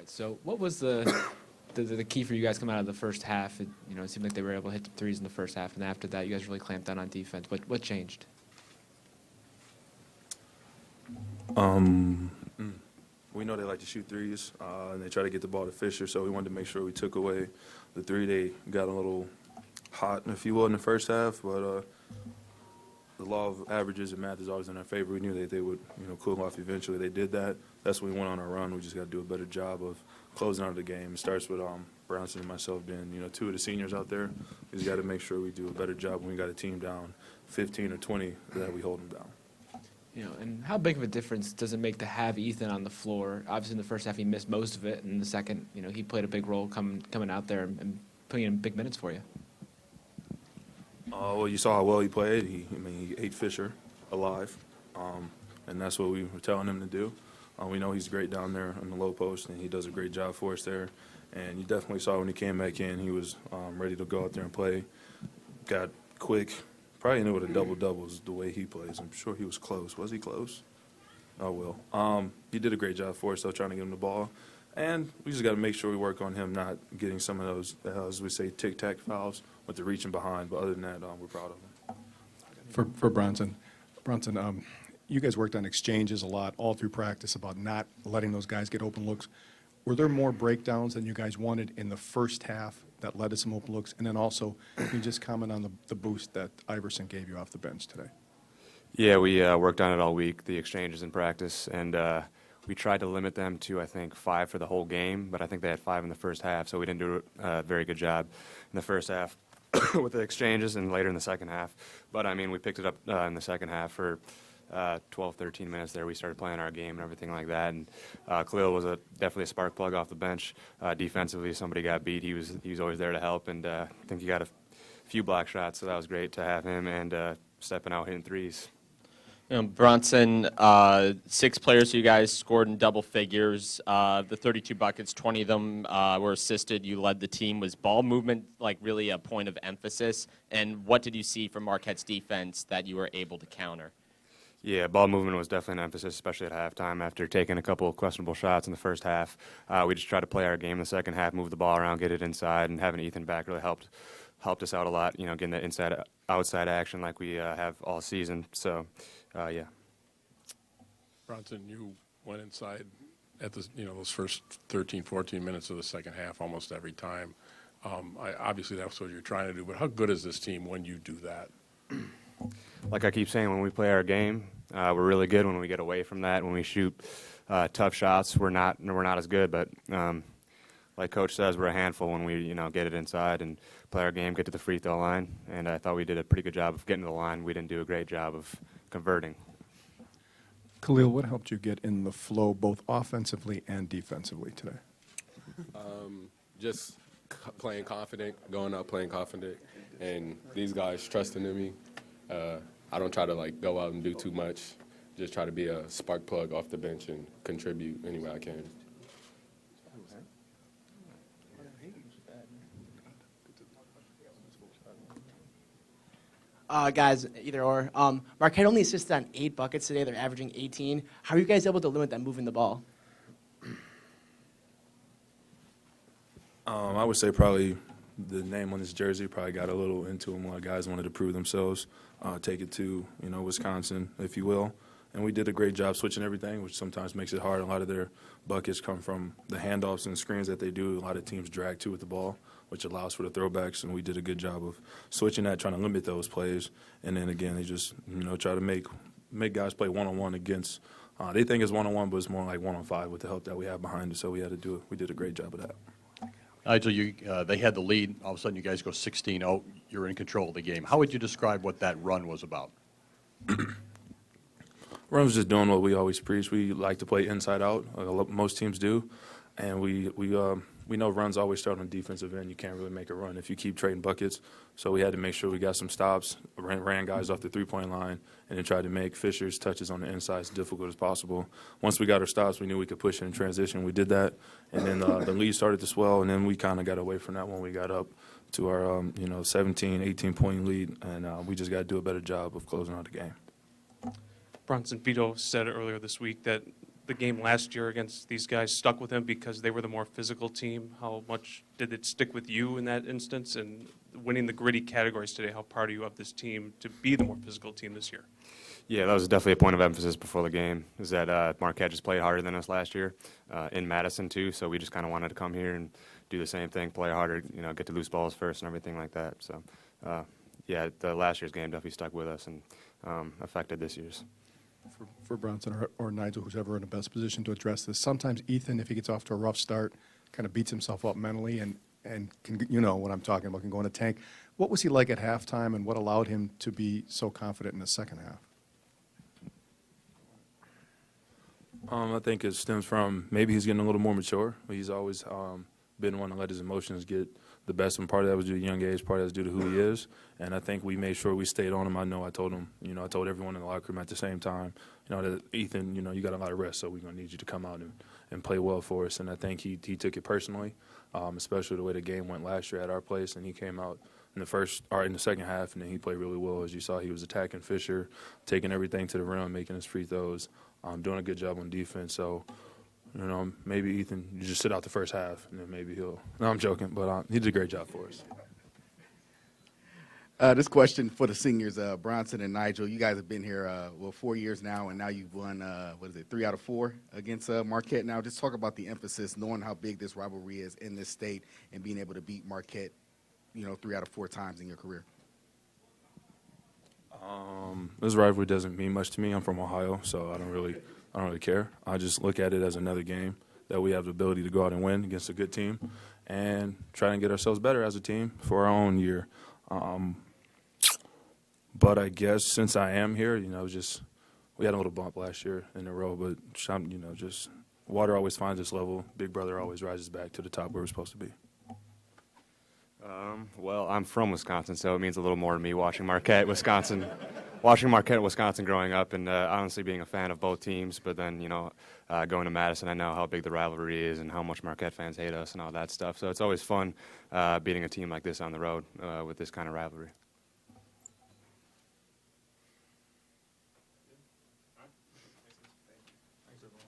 right. So what was the key for you guys coming out of the first half? It seemed like they were able to hit the threes in the first half, and after that, you guys really clamped down on defense. What changed? We know they like to shoot threes, and they try to get the ball to Fisher, so we wanted to make sure we took away the three. They got a little hot, if you will, in the first half, but the law of averages and math is always in our favor. We knew that they would, cool off eventually. They did that. That's when we went on our run. We just got to do a better job of closing out the game. It starts with Bronson and myself being, two of the seniors out there. We just got to make sure we do a better job when we got a team down 15 or 20 that we hold them down. And how big of a difference does it make to have Ethan on the floor? Obviously, in the first half, he missed most of it. And in the second, he played a big role coming out there and putting in big minutes for you. Well, you saw how well he played. He ate Fisher alive, and that's what we were telling him to do. We know he's great down there on the low post, and he does a great job for us there. And you definitely saw when he came back in, he was ready to go out there and play. Got quick. Probably knew what a double-double is the way he plays. I'm sure he was close. Was he close? Oh, well. He did a great job for us, though, trying to get him the ball. And we just got to make sure we work on him not getting some of those, as we say, tic-tac fouls with the reaching behind. But other than that, we're proud of him. For Bronson. Bronson, you guys worked on exchanges a lot all through practice about not letting those guys get open looks. Were there more breakdowns than you guys wanted in the first half that led to some open looks? And then also, can you just comment on the boost that Iverson gave you off the bench today? Yeah, we worked on it all week, the exchanges in practice, and we tried to limit them to, I think, 5 for the whole game, but I think they had 5 in the first half, so we didn't do a very good job in the first half with the exchanges and later in the second half. But, we picked it up in the second half for 12, 13 minutes there. We started playing our game and everything like that. And Khalil was definitely a spark plug off the bench. Defensively, if somebody got beat, he was always there to help. And I think he got a few block shots, so that was great to have him and stepping out hitting threes. Bronson, 6 players for you guys scored in double figures. The 32 buckets, 20 of them were assisted. You led the team. Was ball movement really a point of emphasis? And what did you see from Marquette's defense that you were able to counter? Yeah, ball movement was definitely an emphasis, especially at halftime after taking a couple of questionable shots in the first half. We just tried to play our game in the second half, move the ball around, get it inside, and having Ethan back really helped us out a lot, getting that inside-outside action like we have all season. So, yeah. Bronson, you went inside at those first 13, 14 minutes of the second half almost every time. Obviously, that's what you're trying to do, but how good is this team when you do that? Like I keep saying, when we play our game, we're really good. When we get away from that, when we shoot tough shots, we're not as good. But like Coach says, we're a handful when we get it inside and play our game, get to the free throw line. And I thought we did a pretty good job of getting to the line. We didn't do a great job of converting. Khalil, what helped you get in the flow both offensively and defensively today? Just playing confident, going out playing confident, and these guys trusting in me. I don't try to go out and do too much. Just try to be a spark plug off the bench and contribute any way I can. Guys, either or. Marquette only assisted on 8 buckets today. They're averaging 18. How are you guys able to limit them moving the ball? I would say probably the name on this jersey probably got a little into them. A lot of guys wanted to prove themselves, take it to Wisconsin, if you will. And we did a great job switching everything, which sometimes makes it hard. A lot of their buckets come from the handoffs and screens that they do. A lot of teams drag too with the ball, which allows for the throwbacks. And we did a good job of switching that, trying to limit those plays. And then again, they just try to make guys play one-on-one against. They think it's one-on-one, but it's more like one-on-5 with the help that we have behind us. So we had to do it. We did a great job of that. Nigel, they had the lead. All of a sudden, you guys go 16-0. You're in control of the game. How would you describe what that run was about? Run was just doing what we always preach. We like to play inside out. Most teams do, and we know runs always start on defensive end. You can't really make a run if you keep trading buckets. So we had to make sure we got some stops, ran guys off the three-point line, and then tried to make Fisher's touches on the inside as difficult as possible. Once we got our stops, we knew we could push in transition. We did that, and then the lead started to swell, and then we kind of got away from that when we got up to our 17, 18-point lead, and we just got to do a better job of closing out the game. Bronson, Vito said earlier this week that the game last year against these guys stuck with him because they were the more physical team? How much did it stick with you in that instance? And winning the gritty categories today, how proud are you of this team to be the more physical team this year? Yeah, that was definitely a point of emphasis before the game, is that Marquette just played harder than us last year, in Madison too, so we just kind of wanted to come here and do the same thing, play harder, get to loose balls first and everything like that. So, yeah, the last year's game definitely stuck with us and affected this year's. For Bronson or Nigel, who's ever in the best position to address this, sometimes Ethan, if he gets off to a rough start, kind of beats himself up mentally and can, you know what I'm talking about, can go in a tank. What was he like at halftime, and what allowed him to be so confident in the second half? I think it stems from maybe he's getting a little more mature. He's always been one to let his emotions get the best of him. Part of that was due to young age, part of that was due to who he is. And I think we made sure we stayed on him. I know I told him, I told everyone in the locker room at the same time, that Ethan, you got a lot of rest, so we're going to need you to come out and play well for us. And I think he took it personally, especially the way the game went last year at our place. And he came out in the second half, and then he played really well. As you saw, he was attacking Fisher, taking everything to the rim, making his free throws, doing a good job on defense. So, maybe Ethan, you just sit out the first half, and then maybe he'll. No, I'm joking, but he did a great job for us. This question for the seniors, Bronson and Nigel. You guys have been here, 4 years now, and now you've won, 3 out of 4 against Marquette. Now, just talk about the emphasis, knowing how big this rivalry is in this state, and being able to beat Marquette, 3 out of 4 times in your career. This rivalry doesn't mean much to me. I'm from Ohio, so I don't really care. I just look at it as another game that we have the ability to go out and win against a good team and try and get ourselves better as a team for our own year. But I guess since I am here, we had a little bump last year in a row, but just water always finds its level. Big brother always rises back to the top where we're supposed to be. Well, I'm from Wisconsin, so it means a little more to me watching Marquette, Wisconsin growing up, and honestly being a fan of both teams. But then, going to Madison, I know how big the rivalry is and how much Marquette fans hate us and all that stuff. So it's always fun beating a team like this on the road with this kind of rivalry.